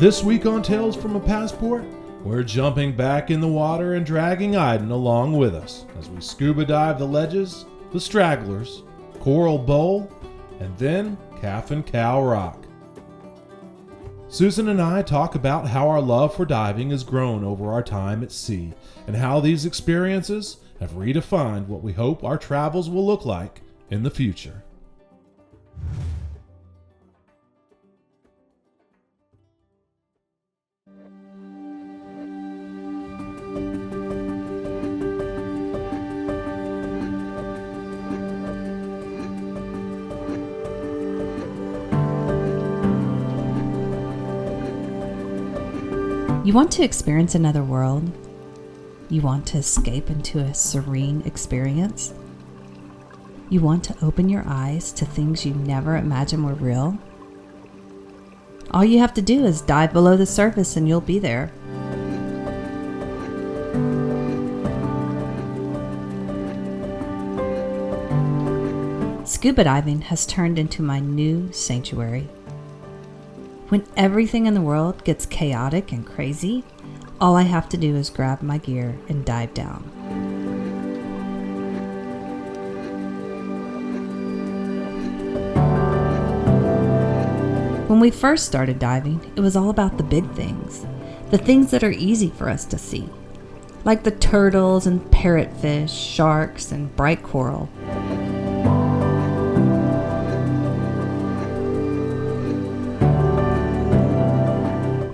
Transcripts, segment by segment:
This week on Tales from a Passport, we're jumping back in the water and dragging Eyden along with us as we scuba dive the ledges, the stragglers, Coral Bowl, and then Calf and Cow Rock. Susan and I talk about how our love for diving has grown over our time at sea and how these experiences have redefined what we hope our travels will look like in the future. You want to experience another world? You want to escape into a serene experience? You want to open your eyes to things you never imagined were real? All you have to do is dive below the surface and you'll be there. Scuba diving has turned into my new sanctuary. When everything in the world gets chaotic and crazy, all I have to do is grab my gear and dive down. When we first started diving, it was all about the big things, the things that are easy for us to see, like the turtles and parrotfish, sharks, and bright coral.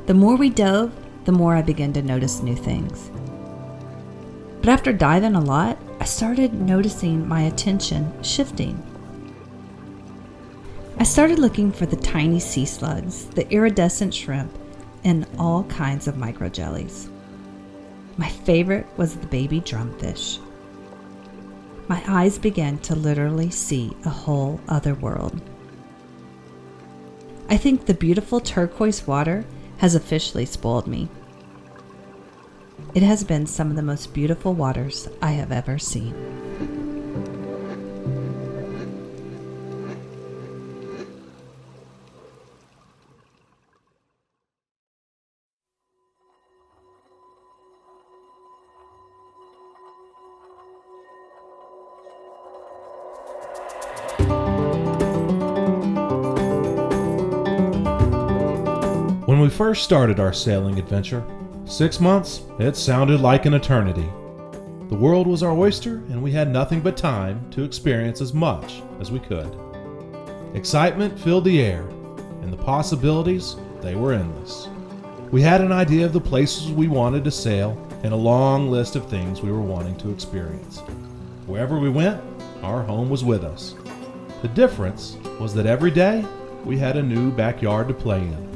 The more we dove, the more I began to notice new things. But after diving a lot, I started noticing my attention shifting. I started looking for the tiny sea slugs, the iridescent shrimp, and all kinds of microjellies. My favorite was the baby drumfish. My eyes began to literally see a whole other world. I think the beautiful turquoise water has officially spoiled me. It has been some of the most beautiful waters I have ever seen. When we first started our sailing adventure, 6 months, it sounded like an eternity. The world was our oyster and we had nothing but time to experience as much as we could. Excitement filled the air and the possibilities, they were endless. We had an idea of the places we wanted to sail and a long list of things we were wanting to experience. Wherever we went, our home was with us. The difference was that every day we had a new backyard to play in.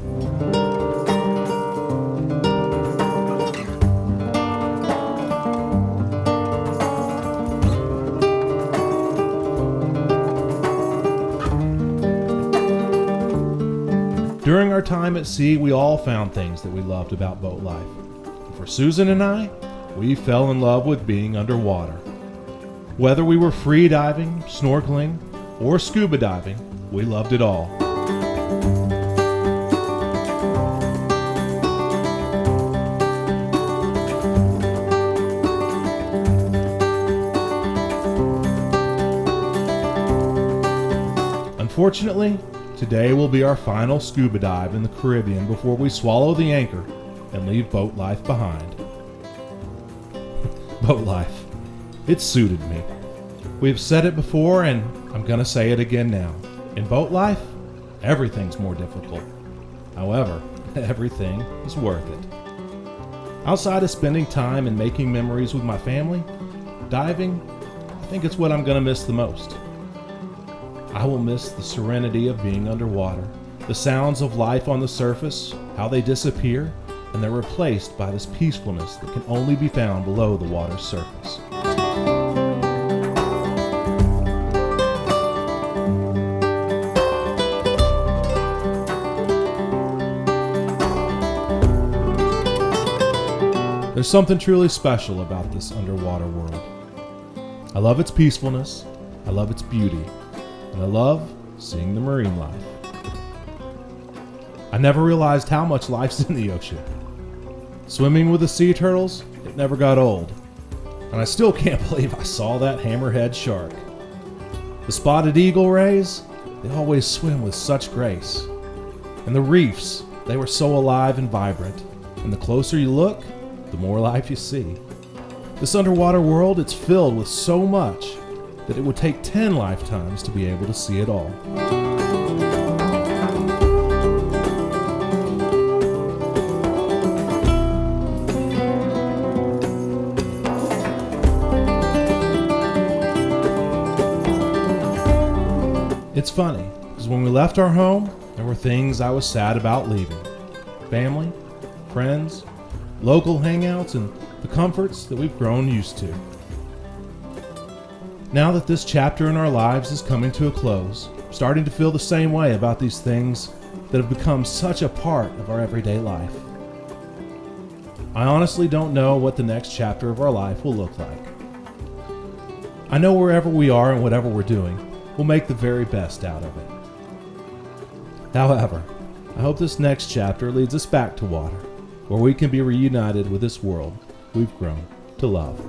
During our time at sea, we all found things that we loved about boat life. And for Susan and I, we fell in love with being underwater. Whether we were free diving, snorkeling, or scuba diving, we loved it all. Unfortunately, today will be our final scuba dive in the Caribbean before we swallow the anchor and leave boat life behind. Boat life. It suited me. We've said it before and I'm gonna say it again now. In boat life, everything's more difficult. However, everything is worth it. Outside of spending time and making memories with my family, diving, I think it's what I'm gonna miss the most. I will miss the serenity of being underwater, the sounds of life on the surface, how they disappear, and they're replaced by this peacefulness that can only be found below the water's surface. There's something truly special about this underwater world. I love its peacefulness, I love its beauty, and I love seeing the marine life. I never realized how much life's in the ocean. Swimming with the sea turtles, it never got old. And I still can't believe I saw that hammerhead shark. The spotted eagle rays, they always swim with such grace. And the reefs, they were so alive and vibrant. And the closer you look, the more life you see. This underwater world, it's filled with so much that it would take 10 lifetimes to be able to see it all. It's funny, because when we left our home, there were things I was sad about leaving. Family, friends, local hangouts, and the comforts that we've grown used to. Now that this chapter in our lives is coming to a close, I'm starting to feel the same way about these things that have become such a part of our everyday life. I honestly don't know what the next chapter of our life will look like. I know wherever we are and whatever we're doing, we'll make the very best out of it. However, I hope this next chapter leads us back to water, where we can be reunited with this world we've grown to love.